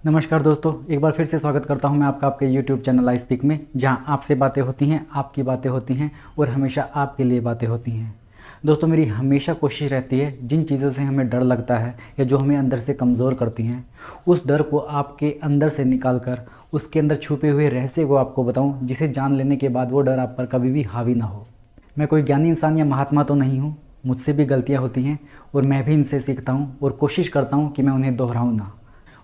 नमस्कार दोस्तों, एक बार फिर से स्वागत करता हूं मैं आपका आपके YouTube चैनल आई स्पीक में, जहां आपसे बातें होती हैं, आपकी बातें होती हैं और हमेशा आपके लिए बातें होती हैं। दोस्तों, मेरी हमेशा कोशिश रहती है जिन चीज़ों से हमें डर लगता है या जो हमें अंदर से कमज़ोर करती हैं, उस डर को आपके अंदर से निकाल कर उसके अंदर छुपे हुए रहस्य को आपको बताऊँ, जिसे जान लेने के बाद वो डर आप पर कभी भी हावी ना हो। मैं कोई ज्ञानी इंसान या महात्मा तो नहीं हूँ, मुझसे भी गलतियाँ होती हैं और मैं भी इनसे सीखता हूँ और कोशिश करता हूँ कि मैं उन्हें दोहराऊँ ना।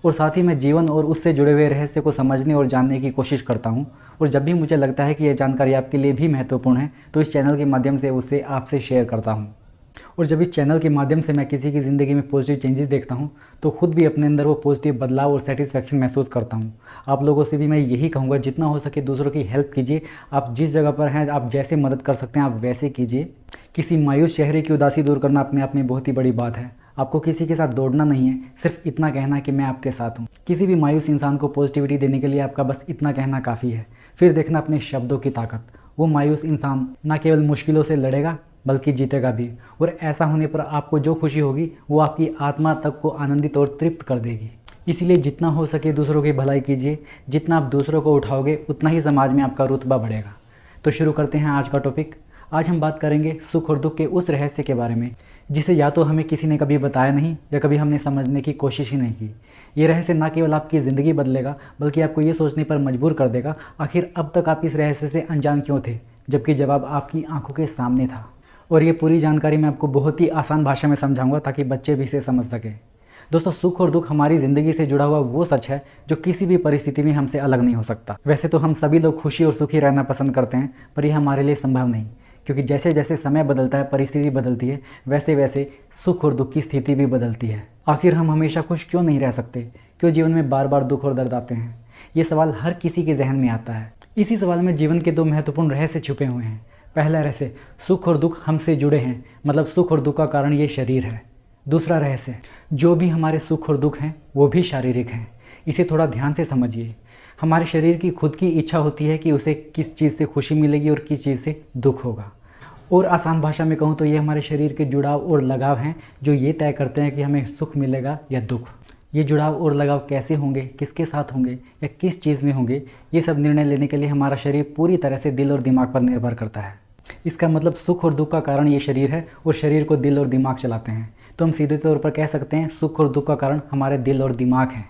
और साथ ही मैं जीवन और उससे जुड़े हुए रहस्य को समझने और जानने की कोशिश करता हूँ। और जब भी मुझे लगता है कि यह जानकारी आपके लिए भी महत्वपूर्ण है, तो इस चैनल के माध्यम से उसे आपसे शेयर करता हूँ। और जब इस चैनल के माध्यम से मैं किसी की ज़िंदगी में पॉजिटिव चेंजेस देखता हूँ, तो खुद भी अपने अंदर वो पॉजिटिव बदलाव और सेटिस्फैक्शन महसूस करता हूँ। आप लोगों से भी मैं यही कहूँगा, जितना हो सके दूसरों की हेल्प कीजिए। आप जिस जगह पर हैं, आप जैसे मदद कर सकते हैं आप वैसे कीजिए। किसी मायूस चेहरे की उदासी दूर करना अपने आप में बहुत ही बड़ी बात है। आपको किसी के साथ दौड़ना नहीं है, सिर्फ इतना कहना कि मैं आपके साथ हूँ। किसी भी मायूस इंसान को पॉजिटिविटी देने के लिए आपका बस इतना कहना काफ़ी है। फिर देखना अपने शब्दों की ताकत। वो मायूस इंसान न केवल मुश्किलों से लड़ेगा बल्कि जीतेगा भी। और ऐसा होने पर आपको जो खुशी होगी वो आपकी आत्मा तक को आनंदित और तृप्त कर देगी। इसीलिए जितना हो सके दूसरों की भलाई कीजिए। जितना आप दूसरों को उठाओगे उतना ही समाज में आपका रुतबा बढ़ेगा। तो शुरू करते हैं आज का टॉपिक। आज हम बात करेंगे सुख और दुख के उस रहस्य के बारे में जिसे या तो हमें किसी ने कभी बताया नहीं या कभी हमने समझने की कोशिश ही नहीं की। ये रहस्य ना केवल आपकी ज़िंदगी बदलेगा बल्कि आपको ये सोचने पर मजबूर कर देगा, आखिर अब तक आप इस रहस्य से अनजान क्यों थे, जबकि जवाब आपकी आंखों के सामने था। और ये पूरी जानकारी मैं आपको बहुत ही आसान भाषा में समझाऊंगा ताकि बच्चे भी इसे समझ सकें। दोस्तों, सुख और दुख हमारी ज़िंदगी से जुड़ा हुआ वो सच है जो किसी भी परिस्थिति में हमसे अलग नहीं हो सकता। वैसे तो हम सभी लोग खुशी और सुखी रहना पसंद करते हैं, पर यह हमारे लिए संभव नहीं, क्योंकि जैसे जैसे समय बदलता है, परिस्थिति बदलती है, वैसे वैसे सुख और दुख की स्थिति भी बदलती है। आखिर हम हमेशा खुश क्यों नहीं रह सकते? क्यों जीवन में बार बार दुख और दर्द आते हैं? ये सवाल हर किसी के जहन में आता है। इसी सवाल में जीवन के दो महत्वपूर्ण रहस्य छुपे हुए हैं। पहला रहस्य, सुख और दुख हमसे जुड़े हैं, मतलब सुख और दुख का कारण ये शरीर है। दूसरा रहस्य, जो भी हमारे सुख और दुख हैं वो भी शारीरिक हैं। इसे थोड़ा ध्यान से समझिए। हमारे शरीर की खुद की इच्छा होती है कि उसे किस चीज़ से खुशी मिलेगी और किस चीज़ से दुख होगा। और आसान भाषा में कहूँ तो ये हमारे शरीर के जुड़ाव और लगाव हैं जो ये तय करते हैं कि हमें सुख मिलेगा या दुख। ये जुड़ाव और लगाव कैसे होंगे, किसके साथ होंगे या किस चीज़ में होंगे, ये सब निर्णय लेने के लिए हमारा शरीर पूरी तरह से दिल और दिमाग पर निर्भर करता है। इसका मतलब सुख और दुख का कारण ये शरीर है और शरीर को दिल और दिमाग चलाते हैं। तो हम सीधे तौर पर कह सकते हैं सुख और दुख का कारण हमारे दिल और दिमाग हैं।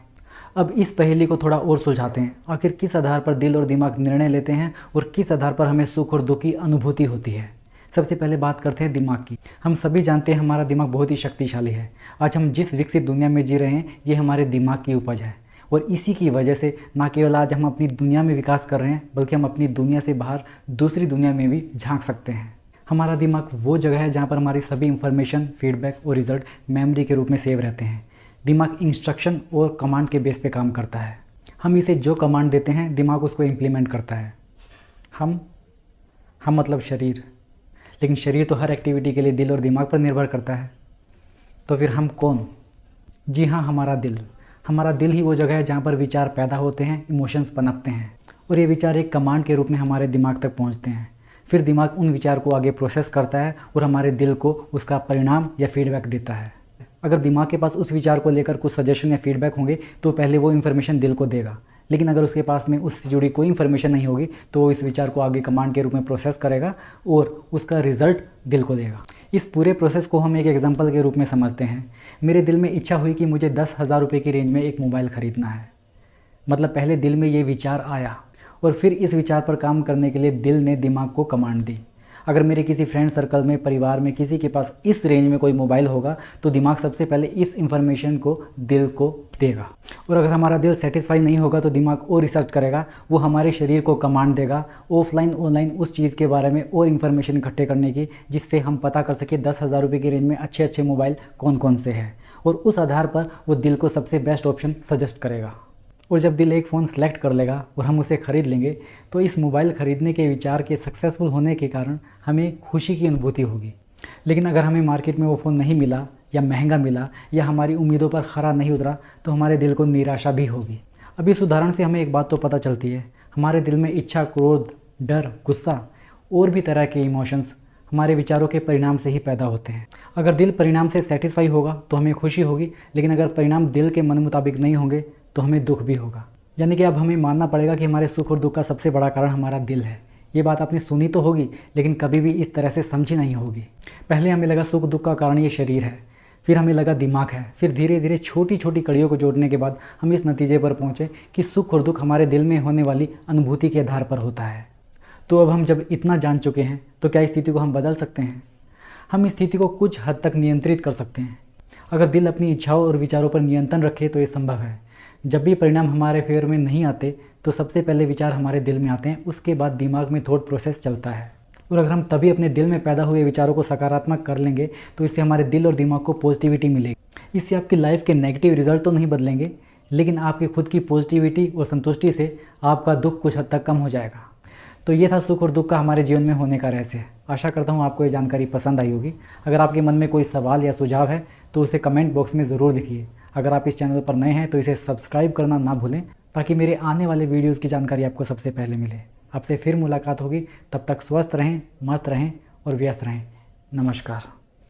अब इस पहेली को थोड़ा और सुलझाते हैं। आखिर किस आधार पर दिल और दिमाग निर्णय लेते हैं और किस आधार पर हमें सुख और दुख की अनुभूति होती है? सबसे पहले बात करते हैं दिमाग की। हम सभी जानते हैं हमारा दिमाग बहुत ही शक्तिशाली है। आज हम जिस विकसित दुनिया में जी रहे हैं ये हमारे दिमाग की उपज है। और इसी की वजह से ना केवल आज हम अपनी दुनिया में विकास कर रहे हैं बल्कि हम अपनी दुनिया से बाहर दूसरी दुनिया में भी झांक सकते हैं। हमारा दिमाग वो जगह है जहाँ पर हमारी सभी इंफॉर्मेशन, फीडबैक और रिजल्ट मेमोरी के रूप में सेव रहते हैं। दिमाग इंस्ट्रक्शन और कमांड के बेस पे काम करता है। हम इसे जो कमांड देते हैं दिमाग उसको इम्प्लीमेंट करता है। हम मतलब शरीर। लेकिन शरीर तो हर एक्टिविटी के लिए दिल और दिमाग पर निर्भर करता है। तो फिर हम कौन? जी हाँ, हमारा दिल। हमारा दिल ही वो जगह है जहाँ पर विचार पैदा होते हैं, इमोशंस पनपते हैं और ये विचार एक कमांड के रूप में हमारे दिमाग तक पहुँचते हैं। फिर दिमाग उन विचार को आगे प्रोसेस करता है और हमारे दिल को उसका परिणाम या फीडबैक देता है। अगर दिमाग के पास उस विचार को लेकर कुछ सजेशन या फीडबैक होंगे तो पहले वो इन्फॉर्मेशन दिल को देगा। लेकिन अगर उसके पास में उससे जुड़ी कोई इन्फॉर्मेशन नहीं होगी तो वो इस विचार को आगे कमांड के रूप में प्रोसेस करेगा और उसका रिजल्ट दिल को देगा। इस पूरे प्रोसेस को हम एक एग्जांपल के रूप में समझते हैं। मेरे दिल में इच्छा हुई कि मुझे 10,000 रुपये की रेंज में एक मोबाइल ख़रीदना है। मतलब पहले दिल में ये विचार आया और फिर इस विचार पर काम करने के लिए दिल ने दिमाग को कमांड दी। अगर मेरे किसी फ्रेंड सर्कल में, परिवार में किसी के पास इस रेंज में कोई मोबाइल होगा तो दिमाग सबसे पहले इस इन्फॉर्मेशन को दिल को देगा। और अगर हमारा दिल सेटिस्फाई नहीं होगा तो दिमाग और रिसर्च करेगा, वो हमारे शरीर को कमांड देगा ऑफलाइन ऑनलाइन उस चीज़ के बारे में और इन्फॉर्मेशन इकट्ठे करने की, जिससे हम पता कर सके 10,000 रुपये की रेंज में अच्छे अच्छे मोबाइल कौन कौन से हैं। और उस आधार पर वो दिल को सबसे बेस्ट ऑप्शन सजेस्ट करेगा। और जब दिल एक फ़ोन सेलेक्ट कर लेगा और हम उसे ख़रीद लेंगे तो इस मोबाइल ख़रीदने के विचार के सक्सेसफुल होने के कारण हमें खुशी की अनुभूति होगी। लेकिन अगर हमें मार्केट में वो फ़ोन नहीं मिला या महंगा मिला या हमारी उम्मीदों पर खरा नहीं उतरा तो हमारे दिल को निराशा भी होगी। अब इस उदाहरण से हमें एक बात तो पता चलती है, हमारे दिल में इच्छा, क्रोध, डर, गुस्सा और भी तरह के इमोशंस हमारे विचारों के परिणाम से ही पैदा होते हैं। अगर दिल परिणाम से सेटिस्फाई होगा तो हमें खुशी होगी, लेकिन अगर परिणाम दिल के मन मुताबिक नहीं होंगे तो हमें दुख भी होगा। यानी कि अब हमें मानना पड़ेगा कि हमारे सुख और दुख का सबसे बड़ा कारण हमारा दिल है। ये बात आपने सुनी तो होगी, लेकिन कभी भी इस तरह से समझी नहीं होगी। पहले हमें लगा सुख दुख का कारण ये शरीर है, फिर हमें लगा दिमाग है, फिर धीरे धीरे छोटी छोटी कड़ियों को जोड़ने के बाद हम इस नतीजे पर पहुँचे कि सुख और दुख हमारे दिल में होने वाली अनुभूति के आधार पर होता है। तो अब हम जब इतना जान चुके हैं तो क्या स्थिति को हम बदल सकते हैं? हम इस स्थिति को कुछ हद तक नियंत्रित कर सकते हैं। अगर दिल अपनी इच्छाओं और विचारों पर नियंत्रण रखे तो ये संभव है। जब भी परिणाम हमारे फेवर में नहीं आते तो सबसे पहले विचार हमारे दिल में आते हैं, उसके बाद दिमाग में थॉट प्रोसेस चलता है। और अगर हम तभी अपने दिल में पैदा हुए विचारों को सकारात्मक कर लेंगे तो इससे हमारे दिल और दिमाग को पॉजिटिविटी मिलेगी। इससे आपकी लाइफ के नेगेटिव रिजल्ट तो नहीं बदलेंगे, लेकिन आपकी खुद की पॉजिटिविटी और संतुष्टि से आपका दुख कुछ हद तक कम हो जाएगा। तो ये था सुख और दुख का हमारे जीवन में होने का रहस्य। आशा करता हूँ आपको ये जानकारी पसंद आई होगी। अगर आपके मन में कोई सवाल या सुझाव है तो उसे कमेंट बॉक्स में ज़रूर लिखिए। अगर आप इस चैनल पर नए हैं तो इसे सब्सक्राइब करना ना भूलें, ताकि मेरे आने वाले वीडियोज़ की जानकारी आपको सबसे पहले मिले। आपसे फिर मुलाकात होगी, तब तक स्वस्थ रहें, मस्त रहें और व्यस्त रहें। नमस्कार।